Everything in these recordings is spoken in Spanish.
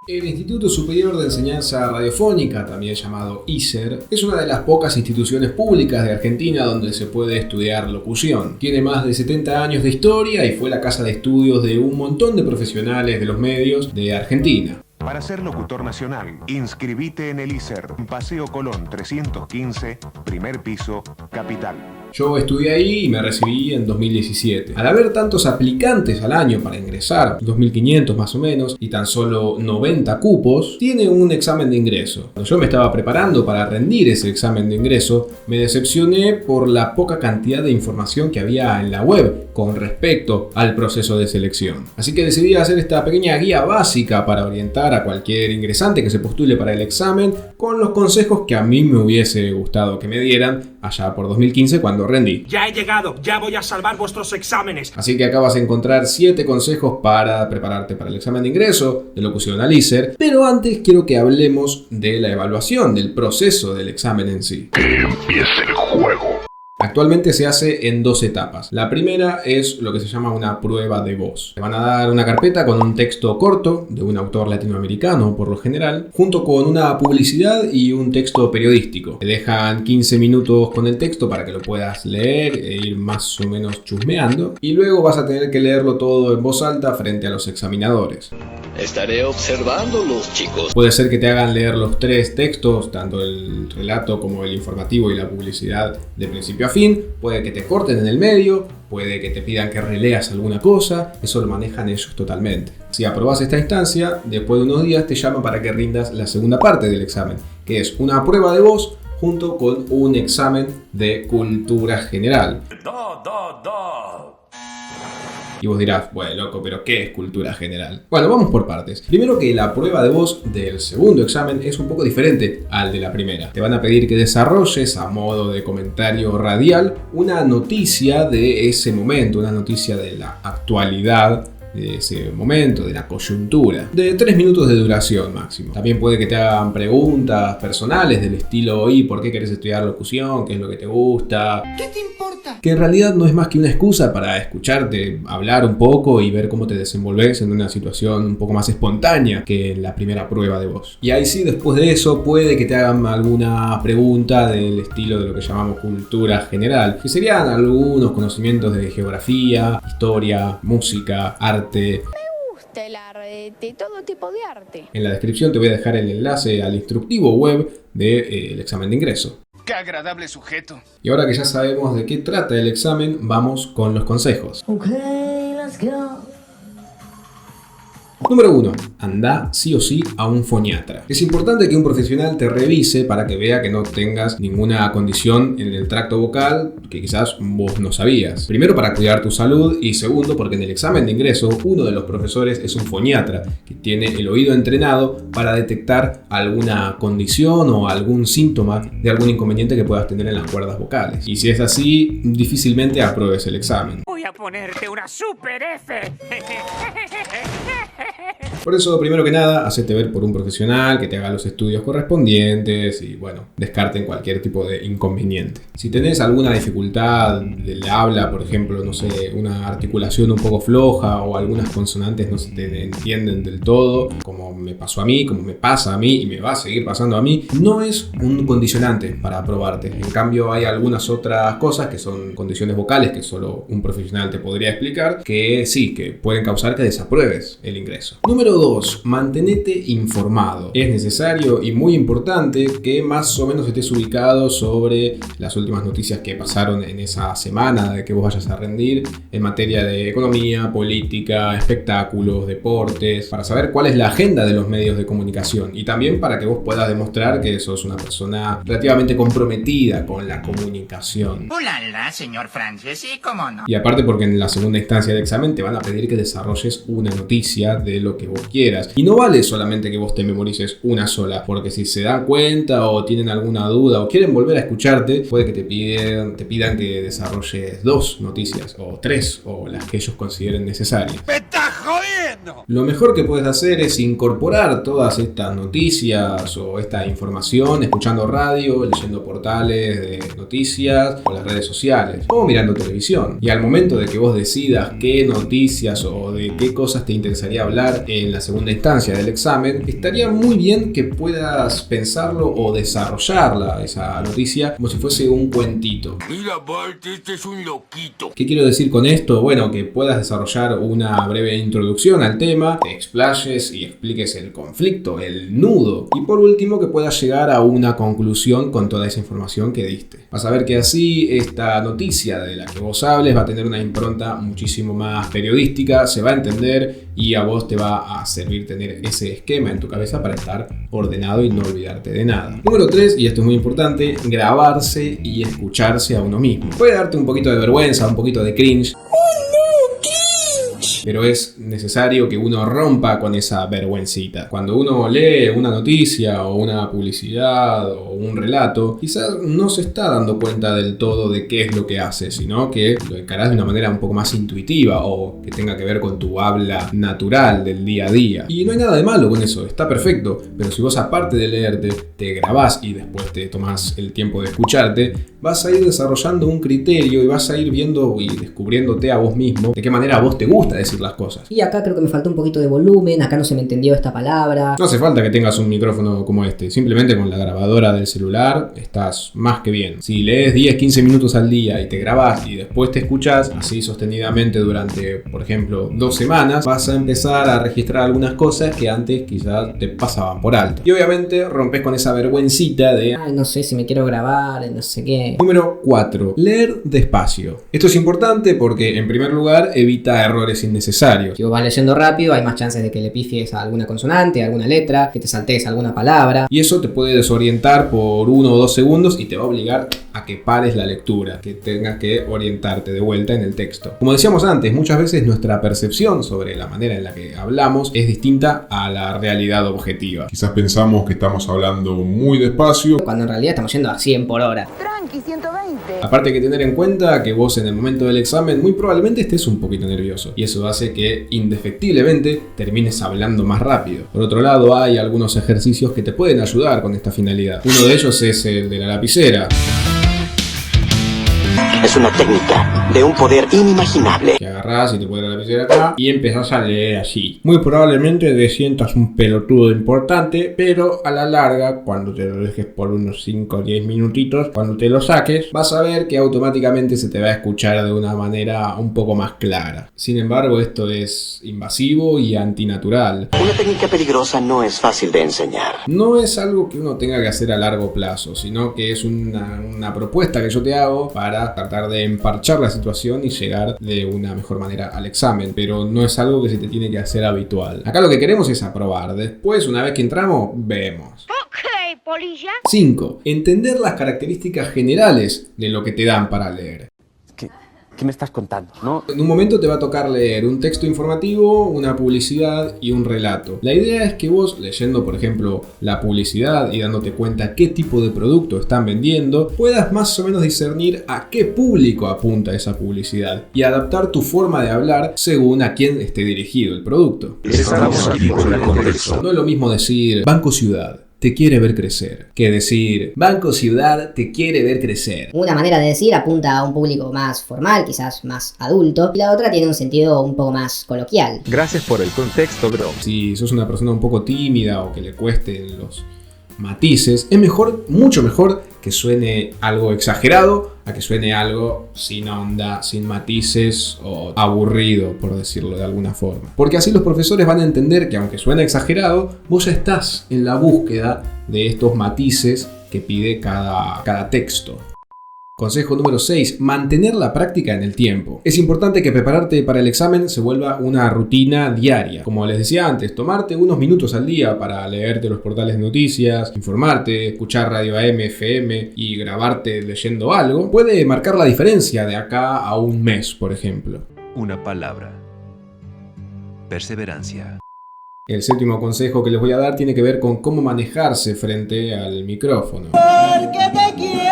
El Instituto Superior de Enseñanza Radiofónica, también llamado ISER, es una de las pocas instituciones públicas de Argentina donde se puede estudiar locución. Tiene más de 70 años de historia y fue la casa de estudios de un montón de profesionales de los medios de Argentina. Para ser locutor nacional, inscribite en el ISER, Paseo Colón 315, primer piso, Capital. Yo estudié ahí y me recibí en 2017. Al haber tantos aplicantes al año para ingresar, 2.500 más o menos, y tan solo 90 cupos, tiene un examen de ingreso. Cuando yo me estaba preparando para rendir ese examen de ingreso, me decepcioné por la poca cantidad de información que había en la web con respecto al proceso de selección. Así que decidí hacer esta pequeña guía básica para orientar a cualquier ingresante que se postule para el examen con los consejos que a mí me hubiese gustado que me dieran allá por 2015 cuando rendí. Ya he llegado, ya voy a salvar vuestros exámenes. Así que acá vas a encontrar 7 consejos para prepararte para el examen de ingreso de locución al ISER, pero antes quiero que hablemos de la evaluación, del proceso del examen en sí. Que empiece el juego. Actualmente se hace en 2 etapas. La primera es lo que se llama una prueba de voz. Te van a dar una carpeta con un texto corto de un autor latinoamericano por lo general, junto con una publicidad y un texto periodístico. Te dejan 15 minutos con el texto para que lo puedas leer e ir más o menos chusmeando, y luego vas a tener que leerlo todo en voz alta frente a los examinadores. Estaré observándolos, chicos. Puede ser que te hagan leer los 3 textos, tanto el relato como el informativo y la publicidad, de principio a fin. Puede que te corten en el medio, puede que te pidan que releas alguna cosa, eso lo manejan ellos totalmente. Si aprobás esta instancia, después de unos días te llaman para que rindas la segunda parte del examen, que es una prueba de voz junto con un examen de cultura general. Y vos dirás, bueno, loco, pero ¿qué es cultura general? Bueno, vamos por partes. Primero, que la prueba de voz del segundo examen es un poco diferente al de la primera. Te van a pedir que desarrolles a modo de comentario radial una noticia de ese momento, una noticia de la actualidad de ese momento, de la coyuntura, de 3 minutos de duración máximo. También puede que te hagan preguntas personales del estilo: ¿y por qué querés estudiar locución? ¿Qué es lo que te gusta? ¿Qué te importa? Que en realidad no es más que una excusa para escucharte hablar un poco y ver cómo te desenvolves en una situación un poco más espontánea que en la primera prueba de voz. Y ahí sí, después de eso, puede que te hagan alguna pregunta del estilo de lo que llamamos cultura general, que serían algunos conocimientos de geografía, historia, música, arte. Me gusta el arte, todo tipo de arte. En la descripción te voy a dejar el enlace al instructivo web del examen de ingreso. ¡Qué agradable sujeto! Y ahora que ya sabemos de qué trata el examen, vamos con los consejos. Okay, let's go. Número 1. Anda sí o sí a un foniatra. Es importante que un profesional te revise para que vea que no tengas ninguna condición en el tracto vocal que quizás vos no sabías. Primero, para cuidar tu salud, y segundo, porque en el examen de ingreso uno de los profesores es un foniatra que tiene el oído entrenado para detectar alguna condición o algún síntoma de algún inconveniente que puedas tener en las cuerdas vocales. Y si es así, difícilmente apruebes el examen. Voy a ponerte una super F. Por eso, primero que nada, hacete ver por un profesional que te haga los estudios correspondientes y, bueno, descarten cualquier tipo de inconveniente. Si tenés alguna dificultad del habla, por ejemplo, no sé, una articulación un poco floja o algunas consonantes no se te entienden del todo, como me pasó a mí, como me pasa a mí y me va a seguir pasando a mí, no es un condicionante para aprobarte. En cambio, hay algunas otras cosas que son condiciones vocales que solo un profesional te podría explicar, que sí, que pueden causar que desapruebes el ingreso. Número 2. Mantenete informado. Es necesario y muy importante que más o menos estés ubicado sobre las últimas noticias que pasaron en esa semana de que vos vayas a rendir en materia de economía, política, espectáculos, deportes, para saber cuál es la agenda de los medios de comunicación y también para que vos puedas demostrar que sos una persona relativamente comprometida con la comunicación. Hola, señor Francis, ¿y cómo no? Y aparte, porque en la segunda instancia del examen te van a pedir que desarrolles una noticia de lo que vos quieras. Y no vale solamente que vos te memorices una sola, porque si se dan cuenta o tienen alguna duda o quieren volver a escucharte, puede que te pidan que desarrolles 2 noticias o 3 o las que ellos consideren necesarias. ¡Petajo! jodiendo! Lo mejor que puedes hacer es incorporar todas estas noticias o esta información escuchando radio, leyendo portales de noticias o las redes sociales o mirando televisión. Y al momento de que vos decidas qué noticias o de qué cosas te interesaría hablar en la segunda instancia del examen, estaría muy bien que puedas pensarlo o desarrollarla, esa noticia, como si fuese un cuentito. Mira, Bart, este es un loquito. ¿Qué quiero decir con esto? Bueno, que puedas desarrollar una breve introducción al tema, te explayes y expliques el conflicto, el nudo, y por último que puedas llegar a una conclusión con toda esa información que diste. Vas a ver que así esta noticia de la que vos hables va a tener una impronta muchísimo más periodística, se va a entender y a vos te va a servir tener ese esquema en tu cabeza para estar ordenado y no olvidarte de nada. Número 3, y esto es muy importante, grabarse y escucharse a uno mismo. Puede darte un poquito de vergüenza, un poquito de cringe. Pero es necesario que uno rompa con esa vergüencita. Cuando uno lee una noticia o una publicidad o un relato, quizás no se está dando cuenta del todo de qué es lo que hace, sino que lo encarás de una manera un poco más intuitiva o que tenga que ver con tu habla natural del día a día. Y no hay nada de malo con eso, está perfecto. Pero si vos aparte de leerte, te grabás y después te tomás el tiempo de escucharte, vas a ir desarrollando un criterio y vas a ir viendo y descubriéndote a vos mismo de qué manera a vos te gusta decir las cosas. Y acá creo que me faltó un poquito de volumen, acá no se me entendió esta palabra. No hace falta que tengas un micrófono como este, simplemente con la grabadora del celular estás más que bien. Si lees 10-15 minutos al día y te grabás y después te escuchás así sostenidamente durante, por ejemplo, 2 semanas, vas a empezar a registrar algunas cosas que antes quizás te pasaban por alto. Y obviamente rompes con esa vergüencita de ay, no sé si me quiero grabar, no sé qué. Número 4. Leer despacio. Esto es importante porque, en primer lugar, evita errores innecesarios. Si vos vas leyendo rápido, hay más chances de que le pifies a alguna consonante, a alguna letra, que te saltees alguna palabra. Y eso te puede desorientar por 1 o 2 segundos y te va a obligar a que pares la lectura, que tengas que orientarte de vuelta en el texto. Como decíamos antes, muchas veces nuestra percepción sobre la manera en la que hablamos es distinta a la realidad objetiva. Quizás pensamos que estamos hablando muy despacio, cuando en realidad estamos yendo a 100 por hora. Tranqui, 120. Aparte hay que tener en cuenta que vos en el momento del examen muy probablemente estés un poquito nervioso y eso hace que indefectiblemente termines hablando más rápido. Por otro lado, hay algunos ejercicios que te pueden ayudar con esta finalidad. Uno de ellos es el de la lapicera. Es una técnica de un poder inimaginable. Que agarrás y te pones la lapicera acá y empezás a leer así. Muy probablemente te sientas un pelotudo importante, pero a la larga, cuando te lo dejes por unos 5 o 10 minutitos, cuando te lo saques, vas a ver que automáticamente se te va a escuchar de una manera un poco más clara. Sin embargo, esto es invasivo y antinatural. Una técnica peligrosa no es fácil de enseñar. No es algo que uno tenga que hacer a largo plazo, sino que es una propuesta que yo te hago para tratar de emparchar la situación y llegar de una mejor manera al examen, pero no es algo que se te tiene que hacer habitual. Acá lo que queremos es aprobar. Después, una vez que entramos, vemos. Ok, polilla. 5. Entender las características generales de lo que te dan para leer. ¿Qué me estás contando? ¿No? En un momento te va a tocar leer un texto informativo, una publicidad y un relato. La idea es que vos, leyendo por ejemplo la publicidad y dándote cuenta qué tipo de producto están vendiendo, puedas más o menos discernir a qué público apunta esa publicidad y adaptar tu forma de hablar según a quién esté dirigido el producto. Estamos aquí por el contexto. No es lo mismo decir Banco Ciudad te quiere ver crecer que decir Banco Ciudad te quiere ver crecer. Una manera de decir apunta a un público más formal, quizás más adulto, y la otra tiene un sentido un poco más coloquial. Gracias por el contexto, bro. Si sos una persona un poco tímida o que le cuesten los matices, es mejor, mucho mejor que suene algo exagerado a que suene algo sin onda, sin matices o aburrido, por decirlo de alguna forma. Porque así los profesores van a entender que aunque suene exagerado, vos ya estás en la búsqueda de estos matices que pide cada texto. Consejo número 6. Mantener la práctica en el tiempo. Es importante que prepararte para el examen se vuelva una rutina diaria. Como les decía antes, tomarte unos minutos al día para leerte los portales de noticias, informarte, escuchar radio AM, FM y grabarte leyendo algo, puede marcar la diferencia de acá a un mes, por ejemplo. Una palabra. Perseverancia. El 7º consejo que les voy a dar tiene que ver con cómo manejarse frente al micrófono. Porque te quiero.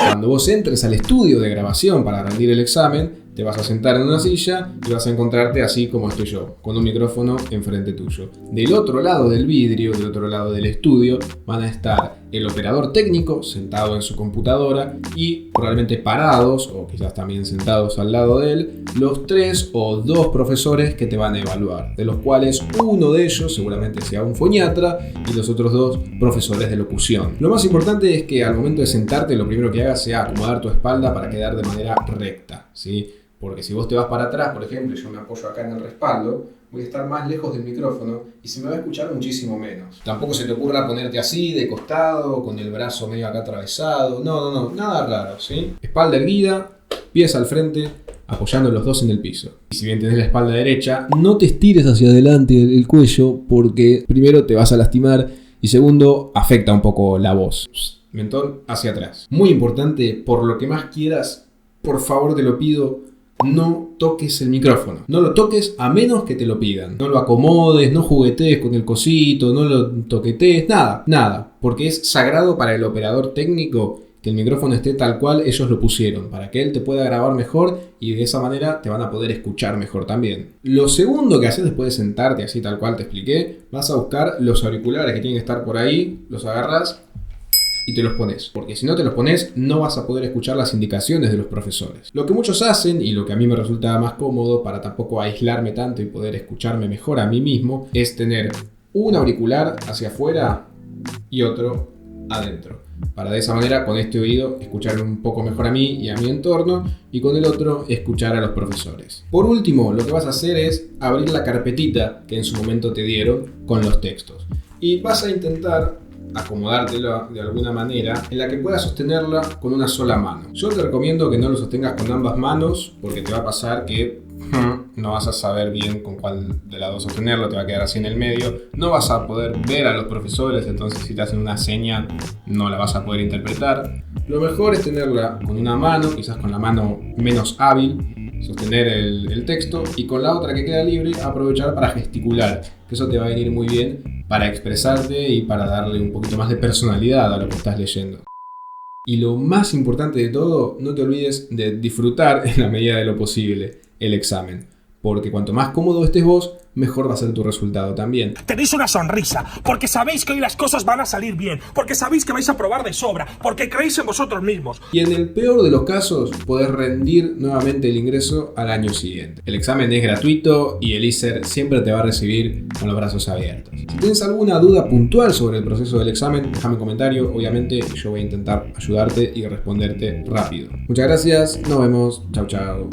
Cuando vos entres al estudio de grabación para rendir el examen, Te vas a sentar en una silla y vas a encontrarte así como estoy yo, con un micrófono enfrente tuyo. Del otro lado del vidrio, del otro lado del estudio, van a estar el operador técnico sentado en su computadora y probablemente parados, o quizás también sentados al lado de él, los 3 o 2 profesores que te van a evaluar, de los cuales uno de ellos seguramente sea un foniatra y los otros 2 profesores de locución. Lo más importante es que al momento de sentarte, lo primero que hagas sea acomodar tu espalda para quedar de manera recta, ¿sí? Porque si vos te vas para atrás, por ejemplo, y yo me apoyo acá en el respaldo, voy a estar más lejos del micrófono y se me va a escuchar muchísimo menos. Tampoco se te ocurra ponerte así, de costado, con el brazo medio acá atravesado. No, nada raro, ¿sí? Espalda erguida, pies al frente, apoyando los 2 en el piso. Y si bien tenés la espalda derecha, no te estires hacia adelante el cuello, porque primero te vas a lastimar y segundo, afecta un poco la voz. Mentón hacia atrás. Muy importante, por lo que más quieras, por favor te lo pido, no toques el micrófono. No lo toques a menos que te lo pidan. No lo acomodes, no juguetees con el cosito, no lo toquetees, nada. Porque es sagrado para el operador técnico que el micrófono esté tal cual ellos lo pusieron, para que él te pueda grabar mejor y de esa manera te van a poder escuchar mejor también. Lo segundo que haces después de sentarte así tal cual te expliqué, vas a buscar los auriculares que tienen que estar por ahí, los agarras y te los pones, porque si no te los pones no vas a poder escuchar las indicaciones de los profesores. Lo que muchos hacen, y lo que a mí me resulta más cómodo para tampoco aislarme tanto y poder escucharme mejor a mí mismo, es tener un auricular hacia afuera y otro adentro, para de esa manera con este oído escucharme un poco mejor a mí y a mi entorno, y con el otro escuchar a los profesores. Por último, lo que vas a hacer es abrir la carpetita que en su momento te dieron con los textos, y vas a intentar acomodártela de alguna manera en la que puedas sostenerla con una sola mano. Yo te recomiendo que no lo sostengas con ambas manos, porque te va a pasar que no vas a saber bien con cuál de las dos sostenerlo, te va a quedar así en el medio, no vas a poder ver a los profesores, entonces si te hacen una seña no la vas a poder interpretar. Lo mejor es tenerla con una mano, quizás con la mano menos hábil, sostener el texto, y con la otra que queda libre aprovechar para gesticular, que eso te va a venir muy bien para expresarte y para darle un poquito más de personalidad a lo que estás leyendo. Y lo más importante de todo, no te olvides de disfrutar en la medida de lo posible el examen, porque cuanto más cómodo estés vos, mejor va a ser tu resultado también. Tenéis una sonrisa, porque sabéis que hoy las cosas van a salir bien, porque sabéis que vais a probar de sobra, porque creéis en vosotros mismos. Y en el peor de los casos, podés rendir nuevamente el ingreso al año siguiente. El examen es gratuito y el ISER siempre te va a recibir con los brazos abiertos. Si tienes alguna duda puntual sobre el proceso del examen, déjame un comentario, obviamente yo voy a intentar ayudarte y responderte rápido. Muchas gracias, nos vemos, chau.